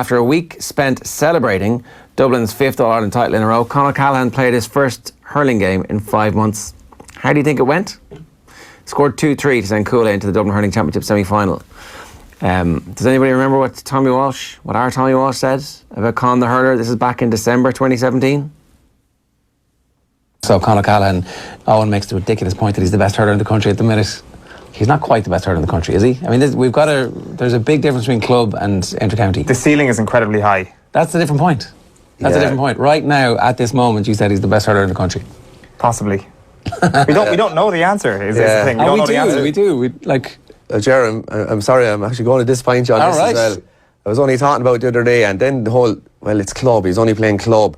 After a week spent celebrating Dublin's 5th All-Ireland title in a row, Conor Callahan played his first hurling game in 5 months. How do you think it went? Scored 2-3 to send Coola into the Dublin Hurling Championship semi-final. Does anybody remember what our Tommy Walsh said about Con the hurler? This is back in December 2017. So Conor Callahan, Owen makes the ridiculous point that he's the best hurler in the country at the minute. He's not quite the best hurler in the country, is he? I mean, there's a big difference between club and inter-county. The ceiling is incredibly high. That's a different point. That's a different point. Right now, at this moment, you said he's the best hurler in the country. Possibly. we don't know the answer. Is the thing? We don't know the answer. We do. Jerry, I'm sorry, I'm actually going to disappoint you on this as well. I was only talking about it the other day, and then the whole, it's club, he's only playing club.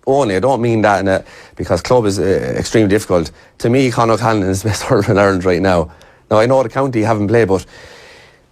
Only, I don't mean that because club is extremely difficult. To me, Conor Callahan is the best hurler in Ireland right now. Now, I know the county haven't played, but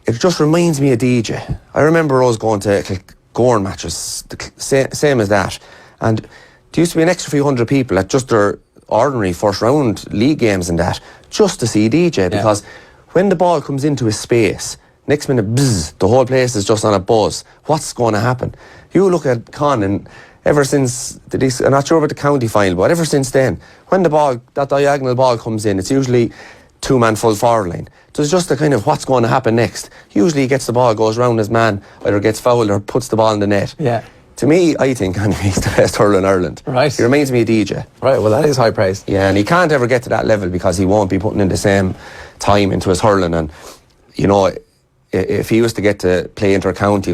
it just reminds me of DJ. I remember us going to Gorn matches, same as that. And there used to be an extra few hundred people at just their ordinary first round league games and that, just to see DJ, because when the ball comes into his space, next minute, buzz, the whole place is just on a buzz. What's going to happen? You look at Con, and ever since, I'm not sure about the county final, but ever since then, when that diagonal ball comes in, it's usually two-man full forward line. So it's just a kind of what's going to happen next. Usually he gets the ball, goes round his man, either gets fouled or puts the ball in the net. Yeah. To me, I think he's the best hurler in Ireland. Right. He reminds me of DJ. Right, well, that is high praise. Yeah, and he can't ever get to that level because he won't be putting in the same time into his hurling. And, you know, if he was to get to play inter-county,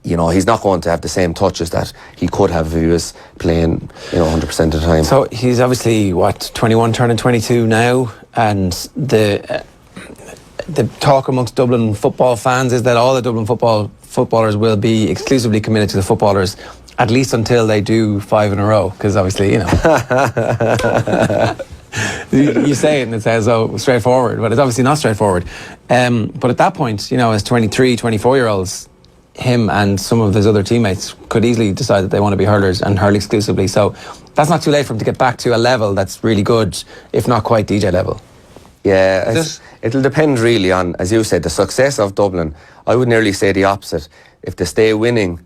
he's not going to have the same touches that he could have if he was playing, 100% of the time. So he's obviously, 21, turning 22 now, and the talk amongst Dublin football fans is that all the Dublin footballers will be exclusively committed to the footballers, at least until they do 5 in a row, because obviously, you say it and it says, straightforward, but it's obviously not straightforward. But at that point, as 23, 24-year-olds, him and some of his other teammates could easily decide that they want to be hurlers and hurl exclusively. So that's not too late for him to get back to a level that's really good, if not quite DJ level. Yeah, it'll depend really on, as you said, the success of Dublin. I would nearly say the opposite. If they stay winning,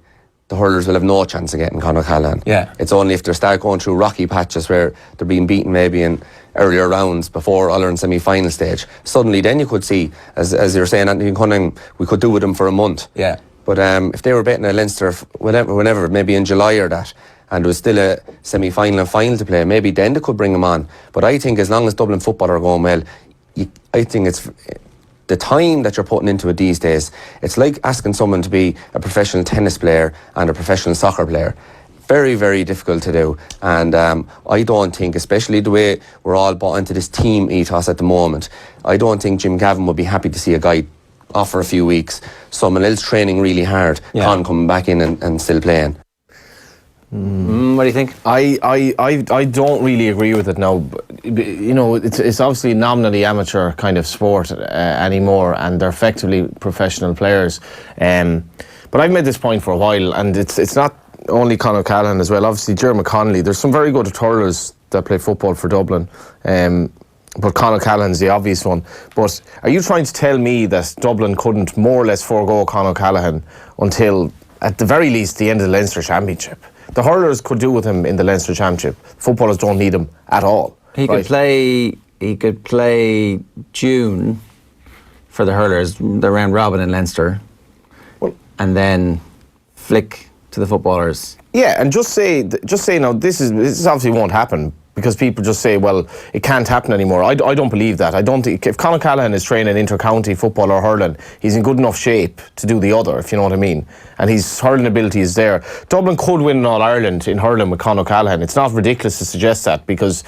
the hurlers will have no chance of getting Conor Callahan. Yeah. It's only if they start going through rocky patches where they're being beaten maybe in earlier rounds before All-Ireland semi-final stage. Suddenly then you could see, as you're saying, Anthony Cunningham, we could do with him for a month. Yeah. But if they were betting at Leinster whenever, maybe in July or that, and there was still a semi-final and final to play, maybe then they could bring him on. But I think as long as Dublin football are going well, I think it's the time that you're putting into it these days. It's like asking someone to be a professional tennis player and a professional soccer player. Very, very difficult to do. And I don't think, especially the way we're all bought into this team ethos at the moment, I don't think Jim Gavin would be happy to see a guy off for a few weeks, someone else training really hard, Con coming back in and still playing. What do you think? I don't really agree with it now. It's obviously nominally amateur kind of sport anymore, and they're effectively professional players. But I've made this point for a while, and it's not only Conor Callahan as well. Obviously, Jeremy Connolly. There's some very good hurlers that play football for Dublin. But Conor Callahan's the obvious one. But are you trying to tell me that Dublin couldn't more or less forego Conor Callahan until, at the very least, the end of the Leinster Championship? The hurlers could do with him in the Leinster Championship. Footballers don't need him at all. He could play June for the hurlers, the round robin in Leinster, and then flick to the footballers. Yeah, and just say now this obviously won't happen, because people just say, well, it can't happen anymore. I don't believe that. I don't think, if Conor Callahan is training inter-county football or hurling, he's in good enough shape to do the other, if you know what I mean. And his hurling ability is there. Dublin could win All-Ireland in hurling with Conor Callahan. It's not ridiculous to suggest that, because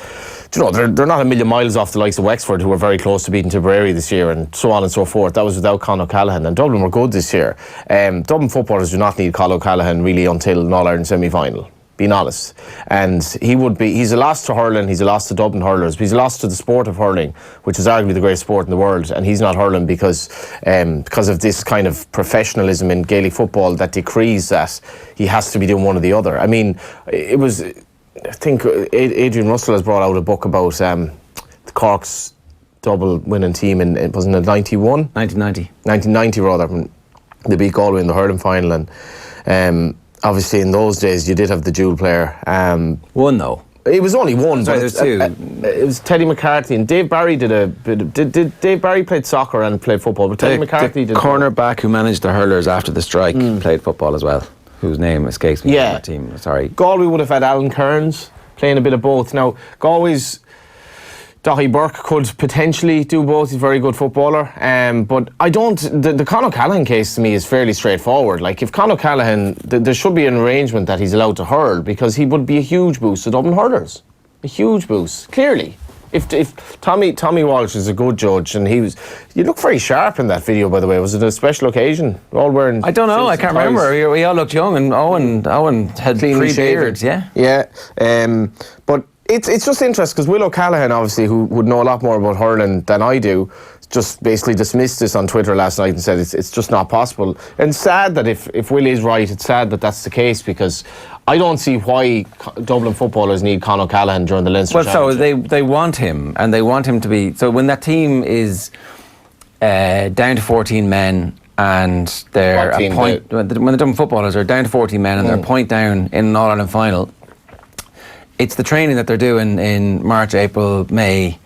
they're not a million miles off the likes of Wexford, who were very close to beating Tipperary this year, and so on and so forth. That was without Conor Callahan, and Dublin were good this year. Dublin footballers do not need Conor Callahan really until an All-Ireland semi-final, being honest. And he's a loss to hurling, he's a loss to Dublin hurlers, but he's a loss to the sport of hurling, which is arguably the greatest sport in the world, and he's not hurling because of this kind of professionalism in Gaelic football that decrees that he has to be doing one or the other. I mean, I think Adrian Russell has brought out a book about the Cork's double winning team in, wasn't it 91? 1990. 1990 rather. They beat Galway in the hurling final, and obviously in those days you did have the dual player. One though. It was only one, Sorry, but there's two. It was Teddy McCarthy and Dave Barry did a bit. Did Dave Barry played soccer and played football? But Teddy McCarthy the did. cornerback who managed the hurlers after the strike played football as well, whose name escapes me. Yeah. On that team. Sorry. Galway would have had Alan Kearns playing a bit of both. Now Galway's Daithí Burke could potentially do both. He's a very good footballer. But I don't. The Con O'Callaghan case to me is fairly straightforward. Like if Con O'Callaghan, there should be an arrangement that he's allowed to hurl because he would be a huge boost to Dublin hurlers. A huge boost, clearly. If Tommy Walsh is a good judge, and you look very sharp in that video, by the way. Was it a special occasion? We're all wearing. I don't know. I can't remember. We all looked young, and Owen had Cleanly three beards. Yeah. Yeah. But it's just interesting because Will O'Callaghan, obviously, who would know a lot more about hurling than I do, just basically dismissed this on Twitter last night and said it's just not possible. And sad that if Will is right, it's sad that that's the case because I don't see why Dublin footballers need Con O'Callaghan during the Leinster Well, Championship. so they want him, and they want him to be. So when that team is down to 14 men and they're What a team point, when the Dublin footballers are down to 14 men and they're a point down in an All-Ireland final, it's the training that they're doing in March, April, May,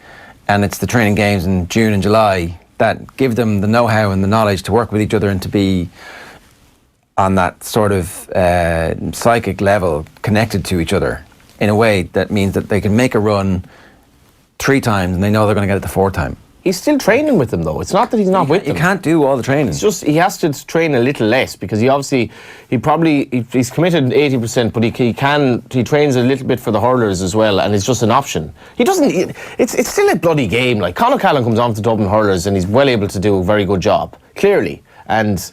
and it's the training games in June and July that give them the know-how and the knowledge to work with each other and to be on that sort of psychic level connected to each other in a way that means that they can make a run 3 times and they know they're going to get it the 4th time. He's still training with them, though. It's not that he's not with them. You can't do all the training. It's just he has to train a little less because he's committed 80%, but he trains a little bit for the hurlers as well, and it's just an option. He doesn't. It's still a bloody game. Like Con O'Callaghan comes on to Dublin hurlers, and he's well able to do a very good job, clearly. And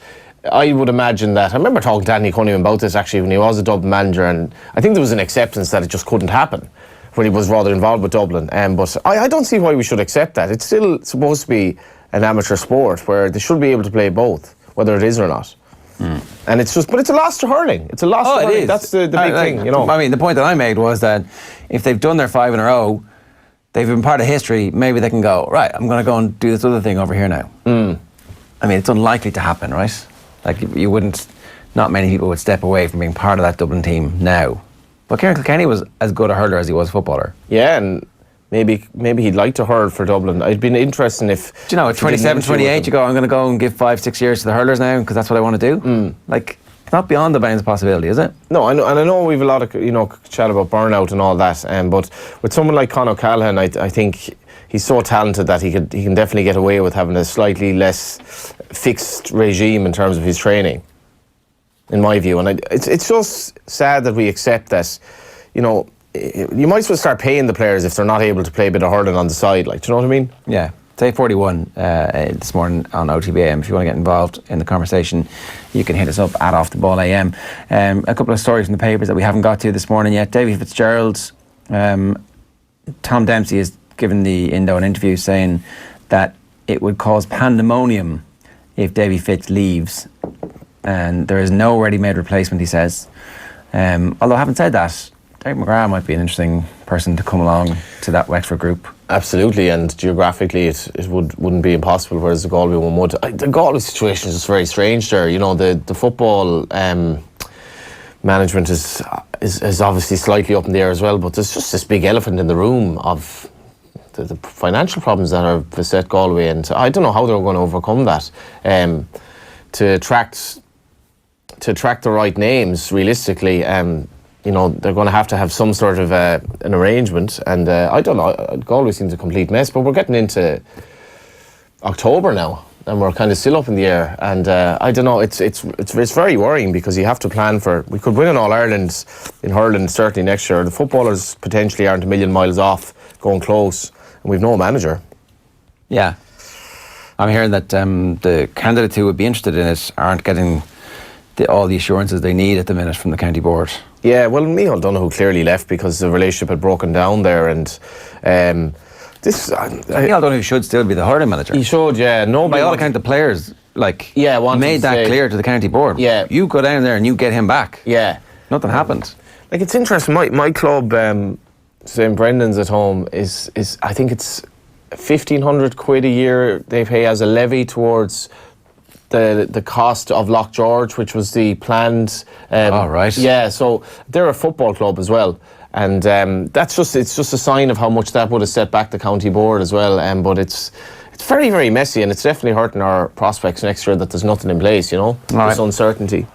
I would imagine that I remember talking to Anthony Cunningham about this actually when he was a Dublin manager, and I think there was an acceptance that it just couldn't happen when he was rather involved with Dublin. But I don't see why we should accept that. It's still supposed to be an amateur sport where they should be able to play both, whether it is or not. And it's but it's a loss to hurling. It's a loss to hurling. It is. That's the big thing, you know. I mean, the point that I made was that if they've done their 5 in a row, they've been part of history, maybe they can go, right, I'm going to go and do this other thing over here now. I mean, it's unlikely to happen, right? Like, you wouldn't, not many people would step away from being part of that Dublin team now. But Kieran Kilkenny was as good a hurler as he was a footballer. Yeah, and maybe he'd like to hurl for Dublin. It'd been interesting if... Do you know, at 27, 28, you go, I'm going to go and give 5, 6 years to the hurlers now because that's what I want to do. Like, it's not beyond the bounds of possibility, is it? No, I know we've a lot of chat about burnout and all that, but with someone like Con O'Callaghan, I think he's so talented that he can definitely get away with having a slightly less fixed regime in terms of his training, in my view. And it's just sad that we accept that, you might as well start paying the players if they're not able to play a bit of hurling on the side. Like, do you know what I mean? Yeah. It's 8:41 this morning on OTB AM. If you want to get involved in the conversation, you can hit us up at Off the Ball AM. A couple of stories from the papers that we haven't got to this morning yet. Davy Fitzgerald, Tom Dempsey has given the Indo an interview saying that it would cause pandemonium if Davy Fitz leaves, and there is no ready-made replacement, he says. Although having said that, Derek McGrath might be an interesting person to come along to that Wexford group. Absolutely, and geographically it wouldn't be impossible, whereas the Galway one would. The Galway situation is just very strange there. The football management is obviously slightly up in the air as well, but there's just this big elephant in the room of the financial problems that are beset Galway, and I don't know how they're going to overcome that. To attract the right names, realistically, they're going to have some sort of an arrangement, and I don't know. Galway seems a complete mess, but we're getting into October now, and we're kind of still up in the air. And I don't know. It's very worrying because you have to plan for. We could win an All Ireland in hurling certainly next year. The footballers potentially aren't a million miles off going close, and we've no manager. Yeah, I'm hearing that the candidates who would be interested in it aren't getting all the assurances they need at the minute from the county board. Yeah, well, Micheál Donoghue clearly left because the relationship had broken down there, and Micheál Donoghue should still be the hurling manager. He should, yeah. By all accounts, the players made to that clear to the county board. Yeah, you go down there and you get him back. Yeah, nothing happened. Like, it's interesting. My club, St Brendan's at home, is I think it's £1,500 a year they pay as a levy towards the cost of Loch George, which was the planned. Oh, right. Yeah, so they're a football club as well. And it's just a sign of how much that would have set back the county board as well. But it's very, very messy, and it's definitely hurting our prospects next year that there's nothing in place, this uncertainty.